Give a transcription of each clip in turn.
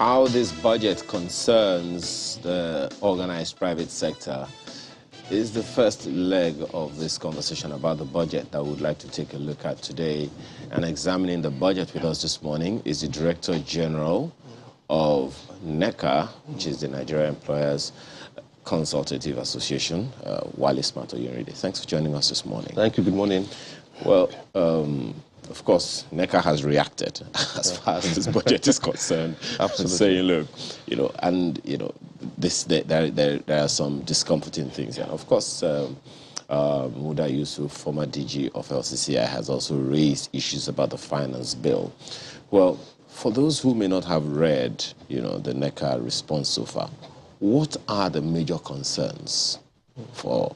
how this budget concerns the organized private sector is the first leg of this conversation about the budget that we'd like to take a look at today. And examining the budget with us this morning is the Director General of NECA, which is the Nigeria Employers Consultative Association, Wale Smart-Oyenride. Thanks for joining us this morning. Thank you. Good morning. Well, of course, NECA has reacted as far as this budget is concerned. Absolutely. Saying, look, there are some discomforting things. And of course, Muda Yusuf, former DG of LCCI, has also raised issues about the finance bill. Well, for those who may not have read, the NECA response so far, what are the major concerns for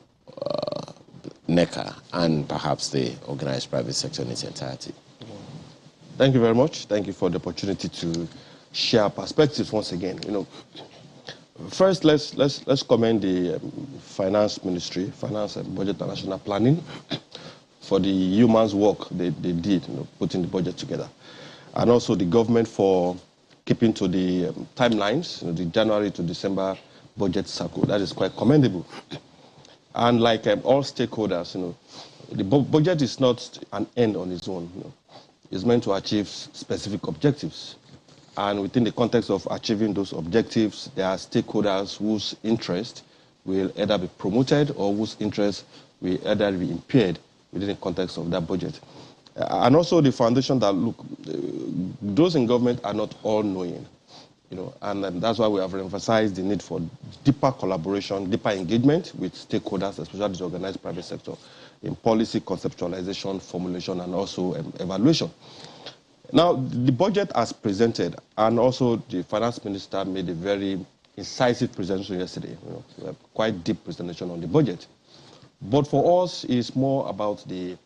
NECA and perhaps the organized private sector in its entirety? Thank you very much. Thank you for the opportunity to share perspectives once again. First, let's commend the Finance Ministry, Finance and Budget and National Planning, for the yeoman's work they did, putting the budget together, and also the government for keeping to the timelines, the January to December budget cycle. That is quite commendable. And like all stakeholders, the budget is not an end on its own. It's meant to achieve specific objectives. And within the context of achieving those objectives, there are stakeholders whose interest will either be promoted or whose interest will either be impaired within the context of that budget. And also the foundation that, look, those in government are not all-knowing. And that's why we have emphasized the need for deeper collaboration, deeper engagement with stakeholders, especially the organized private sector, in policy conceptualization, formulation, and also evaluation. Now, the budget as presented, and also the finance minister made a very incisive presentation yesterday, quite deep presentation on the budget. But for us, it's more about the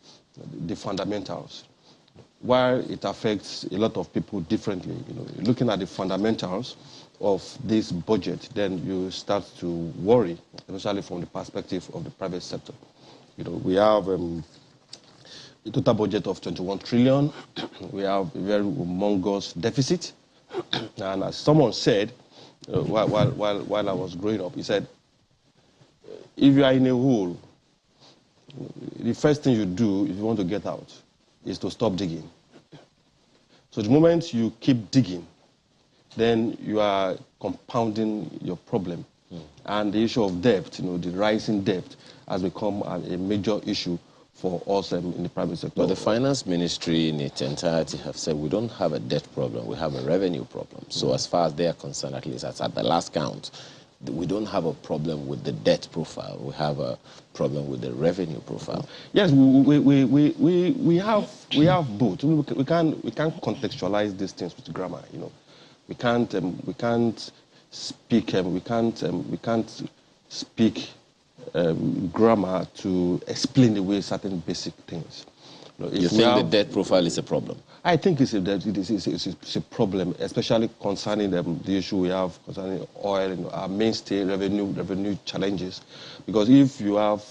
fundamentals. While it affects a lot of people differently, looking at the fundamentals of this budget, then you start to worry, especially from the perspective of the private sector. We have a total budget of 21 trillion. We have a very humongous deficit. And as someone said, while I was growing up, he said, if you are in a hole, the first thing you do if you want to get out is to stop digging. So the moment you keep digging, then you are compounding your problem. And the issue of debt, the rising debt, has become a major issue for us in the private sector. But the finance ministry in its entirety have said we don't have a debt problem, we have a revenue problem. So as far as they are concerned, at least at the last count, we don't have a problem with the debt profile. We have a problem with the revenue profile. Yes, we have both. We can't contextualize these things with grammar. We can't speak grammar to explain away certain basic things. You think the debt profile is a problem? I think it's a problem, especially concerning the issue we have concerning oil, our mainstay revenue challenges. Because if you have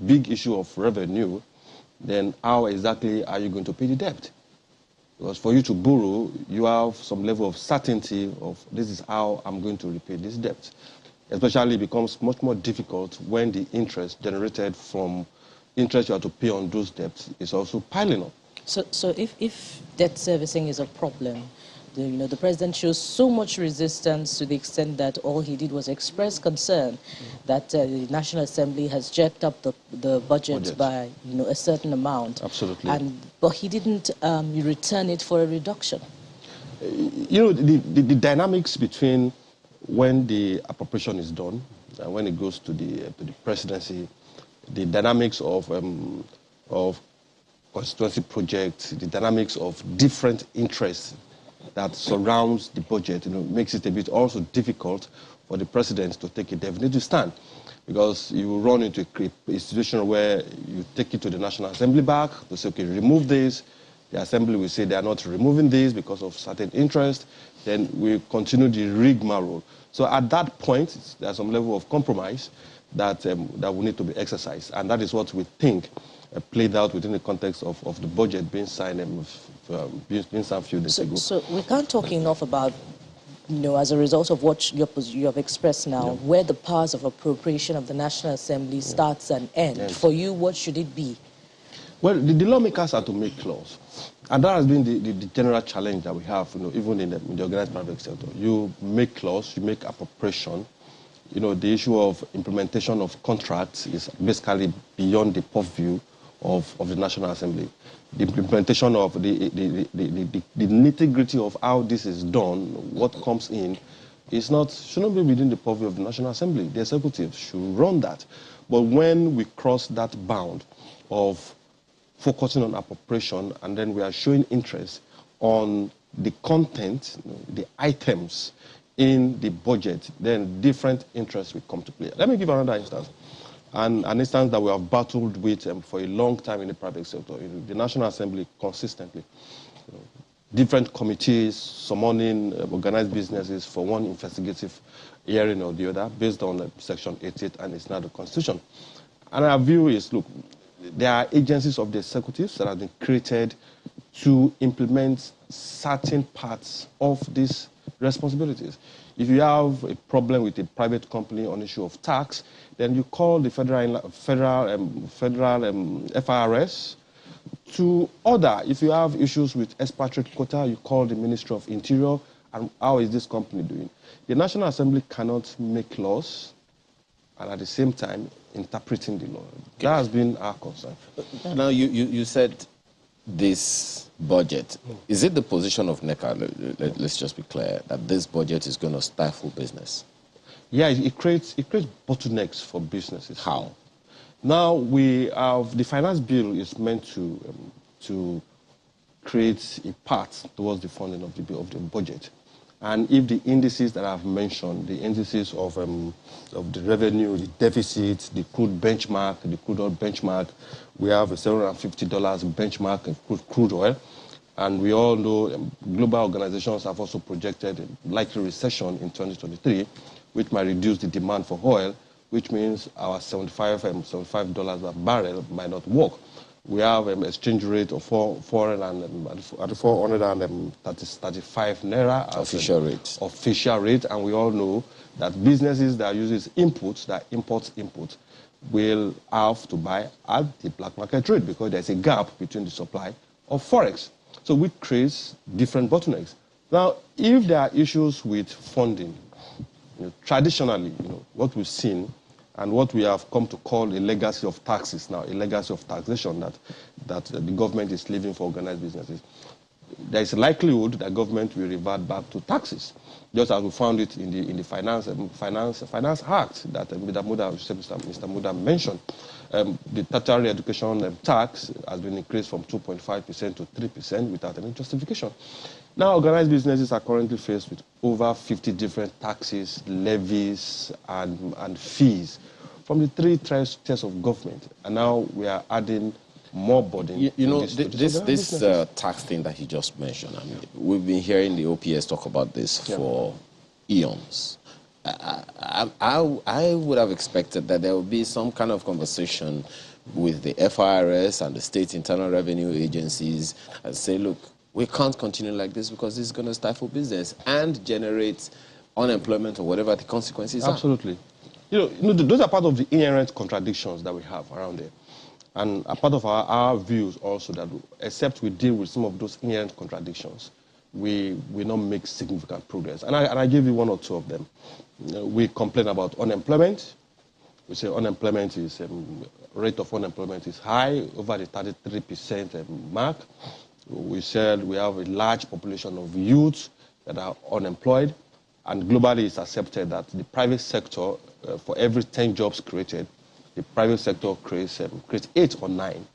big issue of revenue, then how exactly are you going to pay the debt? Because for you to borrow, you have some level of certainty of this is how I'm going to repay this debt. Especially it becomes much more difficult when the interest generated from interest you have to pay on those debts is also piling up. So if debt servicing is a problem, the president shows so much resistance to the extent that all he did was express concern that the National Assembly has jacked up the budget by a certain amount. Absolutely. But he didn't return it for a reduction. The dynamics between when the appropriation is done and when it goes to the presidency, the dynamics of constituency projects, the dynamics of different interests that surrounds the budget, makes it a bit also difficult for the president to take a definitive stand, because you run into a situation where you take it to the National Assembly back to say, okay, remove this. The Assembly will say they are not removing this because of certain interest. Then we continue the rigmarole. So at that point, there's some level of compromise that will need to be exercised, and that is what we think played out within the context of the budget being signed a few days ago. So we can't talk enough about as a result of what you have expressed now, where the powers of appropriation of the National Assembly starts and ends, for you, what should it be? Well, the lawmakers are to make laws. And that has been the general challenge that we have, even in the organized private sector. You make laws, you make appropriation. The issue of implementation of contracts is basically beyond the purview of the National Assembly. The implementation of the nitty-gritty of how this is done, what comes in, shouldn't be within the purview of the National Assembly. The executive should run that. But when we cross that bound of focusing on appropriation, and then we are showing interest on the content, the items in the budget, then different interests will come to play. Let me give another instance. An instance that we have battled with for a long time in the private sector. The National Assembly consistently, different committees summoning organized businesses for one investigative hearing or the other based on Section 88 and it's now the Constitution. And our view is, look, there are agencies of the executives that have been created to implement certain parts of these responsibilities. If you have a problem with a private company on issue of tax, then you call the federal FIRS to order. If you have issues with expatriate quota, you call the Ministry of Interior, and how is this company doing? The National Assembly cannot make laws and at the same time interpreting the law. Okay. That has been our concern. Now, you said this budget. Is it the position of NECA, let's just be clear, that this budget is going to stifle business? Yeah, it creates bottlenecks for businesses. How? Now, the finance bill is meant to create a path towards the funding of the budget. And if the indices that I've mentioned, the indices of the revenue, the deficit, the crude benchmark, the crude oil benchmark, we have a $750 benchmark of crude oil. And we all know global organizations have also projected a likely recession in 2023, which might reduce the demand for oil, which means our $75 per barrel might not work. We have an exchange rate of 435 naira. Official rate. Official rate, and we all know that businesses that use inputs, that import, will have to buy at the black market rate because there's a gap between the supply of forex. So which creates different bottlenecks. Now, if there are issues with funding, traditionally, what we've seen and what we have come to call a legacy of taxes now, a legacy of taxation that the government is leaving for organized businesses. There is a likelihood that government will revert back to taxes, just as we found it in the Finance Act that Mr. Muda mentioned. The tertiary education tax has been increased from 2.5% to 3% without any justification. Now, organized businesses are currently faced with over 50 different taxes, levies, and fees from the three tiers of government. And now we are adding more burden. This tax thing that he just mentioned, we've been hearing the OPS talk about this for eons. I would have expected that there would be some kind of conversation with the FIRS and the state internal revenue agencies and say, look, we can't continue like this because this is going to stifle business and generate unemployment or whatever the consequences are. Absolutely. Those are part of the inherent contradictions that we have around there. And a part of our views also that except we deal with some of those inherent contradictions, we will not make significant progress. And I give you one or two of them. We complain about unemployment. We say unemployment is, rate of unemployment is high, over the 33% mark. We said we have a large population of youths that are unemployed, and globally it's accepted that the private sector, for every 10 jobs created, the private sector creates 8 or 9.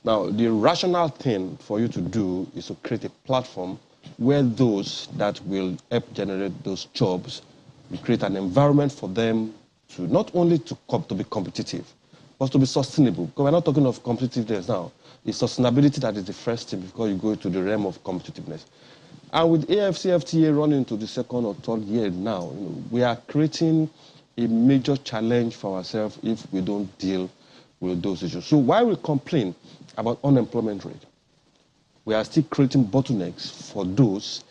Now, the rational thing for you to do is to create a platform where those that will help generate those jobs, we create an environment for them to not only to be competitive, but to be sustainable. Because we're not talking of competitiveness now. It's sustainability that is the first thing before you go to the realm of competitiveness. And with AFCFTA running to the second or third year now, we are creating a major challenge for ourselves if we don't deal with those issues. So while we complain about unemployment rate, we are still creating bottlenecks for those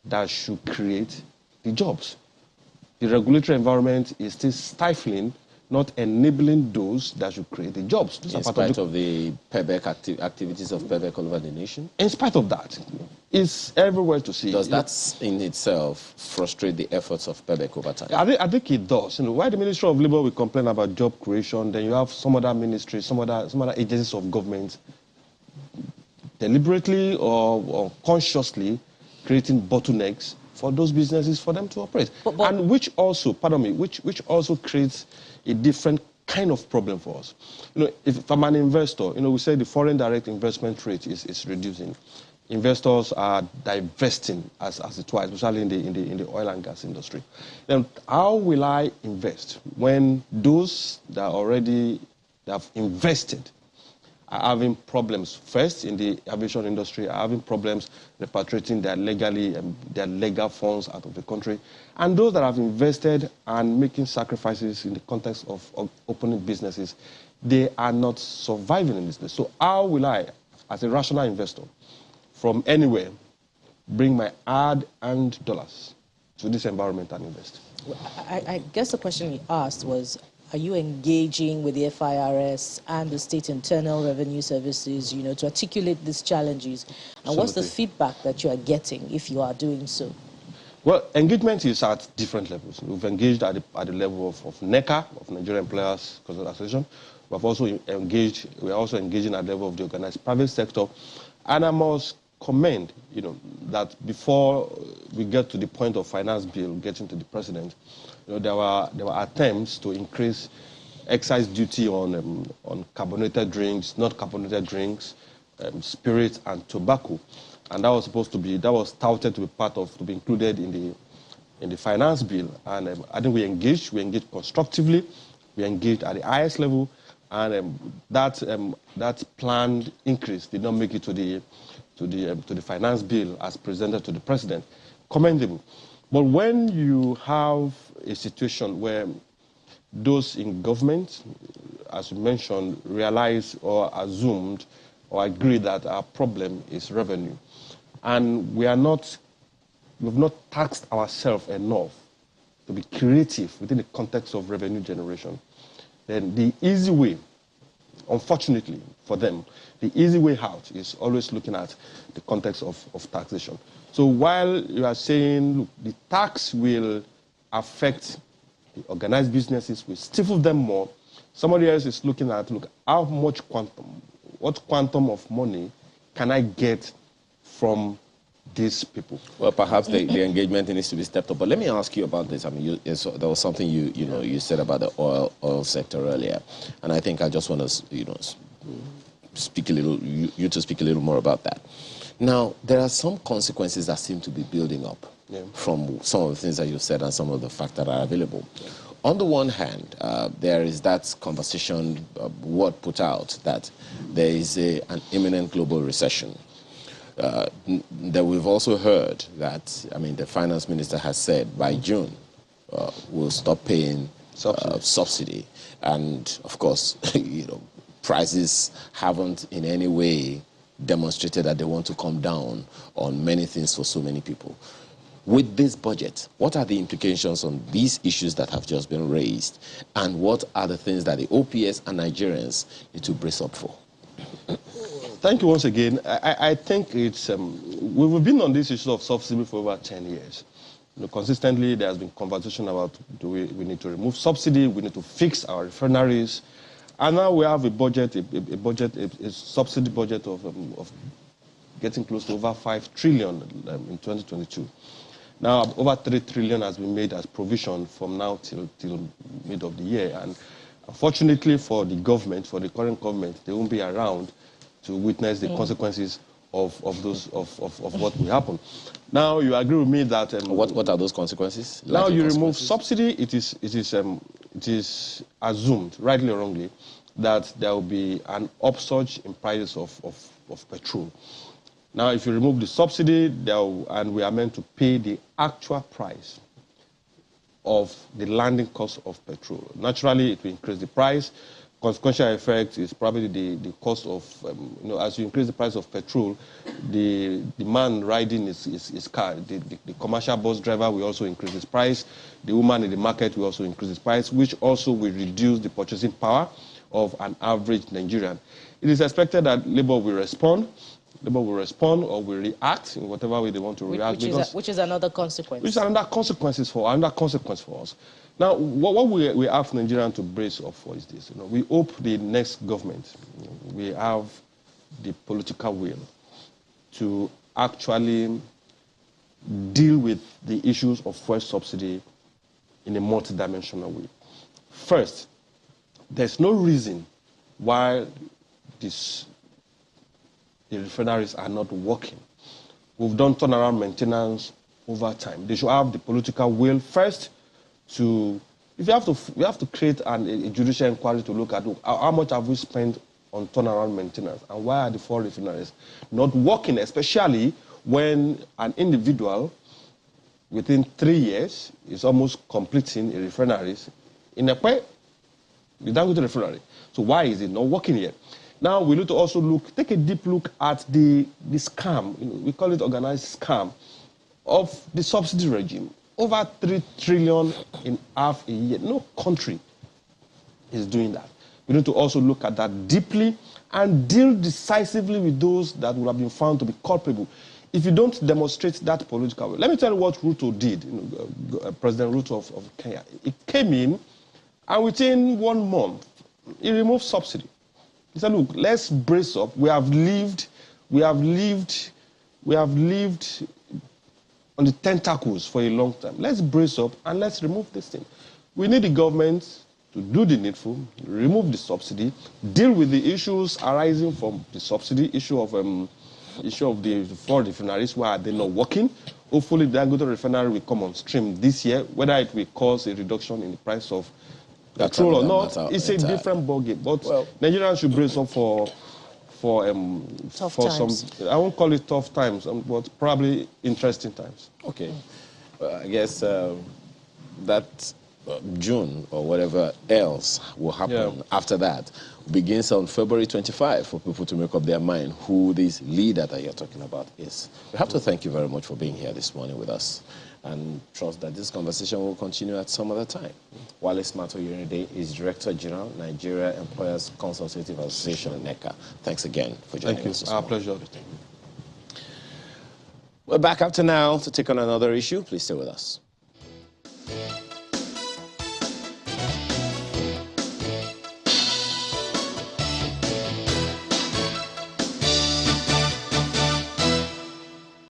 that should create the jobs. The regulatory environment is still stifling, not enabling those that should create the jobs. In spite of the PEBEC activities of PEBEC all over the nation? In spite of that, it's everywhere to see. Does that in itself frustrate the efforts of PEBEC over time? I think it does. Why the Ministry of Labour will complain about job creation, then you have some other ministries, some other agencies of government deliberately or consciously creating bottlenecks for those businesses for them to operate. And which also, which also creates a different kind of problem for us. If I'm an investor, we say the foreign direct investment rate is reducing. Investors are divesting, as it were, especially in the oil and gas industry. Then how will I invest when those that have invested are having problems? First, in the aviation industry, are having problems repatriating their legal funds out of the country. And those that have invested and making sacrifices in the context of opening businesses, they are not surviving in this place. So how will I, as a rational investor, from anywhere, bring my hard-earned dollars to this environment and invest? I guess the question he asked was, are you engaging with the FIRS and the state internal revenue services, to articulate these challenges? And Absolutely. What's the feedback that you are getting if you are doing so? Well, engagement is at different levels. We've engaged at the level of NECA, of Nigerian Employers Association. We are also engaging at the level of the organized private sector. And I must commend, that before we get to the point of finance bill getting to the president, there were attempts to increase excise duty on carbonated drinks, not carbonated drinks, spirits and tobacco, and that was touted to be included in the finance bill. And I think we engaged constructively, we engaged at the highest level, and that planned increase did not make it to the finance bill as presented to the president. Commendable. But when you have a situation where those in government, as you mentioned, realize or assumed or agree that our problem is revenue, and we've not taxed ourselves enough to be creative within the context of revenue generation, then the easy way, unfortunately for them, the easy way out is always looking at the context of taxation. So while you are saying, look, the tax will affect the organized businesses, will stifle them more, somebody else is looking at, look, what quantum of money can I get from these people? Well, perhaps the engagement needs to be stepped up. But let me ask you about this. I mean, there was something you said about the oil sector earlier, and I think I just want to speak a little more about that. Now, there are some consequences that seem to be building up from some of the things that you said and some of the facts that are available. Yeah. On the one hand, there is that conversation, word put out that there is an imminent global recession. That we've also heard that, the finance minister has said by June we'll stop paying subsidy. And of course, prices haven't in any way demonstrated that they want to come down on many things for so many people. With this budget, what are the implications on these issues that have just been raised? And what are the things that the OPS and Nigerians need to brace up for? Thank you once again. I think it's we've been on this issue of subsidy for over 10 years. Consistently, there has been conversation about we need to remove subsidy, we need to fix our refineries, and now we have a subsidy budget of getting close to over 5 trillion in 2022. Now, over 3 trillion has been made as provision from now till mid of the year, and unfortunately for the government, for the current government, they won't be around to witness the consequences of what will happen. Now, you agree with me that what are those consequences? Now you remove subsidy. It is assumed, rightly or wrongly, that there will be an upsurge in prices of petrol. Now, if you remove the subsidy, and we are meant to pay the actual price of the landing cost of petrol, naturally it will increase the price. consequential effect is probably the cost of, as you increase the price of petrol, the man riding his car, the commercial bus driver will also increase his price. The woman in the market will also increase his price, which also will reduce the purchasing power of an average Nigerian. It is expected that Labour will respond. Labour will respond or will react in whatever way they want to react. Which is another consequence. Which is another consequence for us. Now, what we ask Nigerians to brace up for is this. We hope the next government, we have the political will to actually deal with the issues of fuel subsidy in a multidimensional way. First, there's no reason why the refineries are not working. We've done turnaround maintenance over time. They should have the political will first to, we have to create a judicial inquiry to look at how much have we spent on turnaround maintenance and why are the 4 refineries not working, especially when an individual within 3 years is almost completing a refinery in Ekpe, the Dangote refinery. So why is it not working yet? Now we need to also take a deep look at the scam, we call it organized scam, of the subsidy regime. Over 3 trillion in half a year. No country is doing that. We need to also look at that deeply and deal decisively with those that would have been found to be culpable. If you don't demonstrate that political will. Let me tell you what Ruto did, President Ruto of Kenya. He came in, and within 1 month, he removed subsidy. He said, look, let's brace up. We have lived on the tentacles for a long time. Let's brace up and let's remove this thing. We need the government to do the needful, remove the subsidy, deal with the issues arising from the subsidy, issue of the 4 refineries, why are they not working? Hopefully the Dangote refinery will come on stream this year, whether it will cause a reduction in the price of petrol or not, it's a different ballgame. But Nigerians should brace up for times. some, I won't call it tough times, but probably interesting times. Okay. I guess that June or whatever else will happen after that begins on February 25 for people to make up their mind who this leader that you're talking about is. We have to thank you very much for being here this morning with us and trust that this conversation will continue at some other time. Wale Smarto Yerinde is Director General, Nigeria Employers Consultative Association, NECA. Thanks again for joining us this morning. Our pleasure. We're back after now to take on another issue. Please stay with us.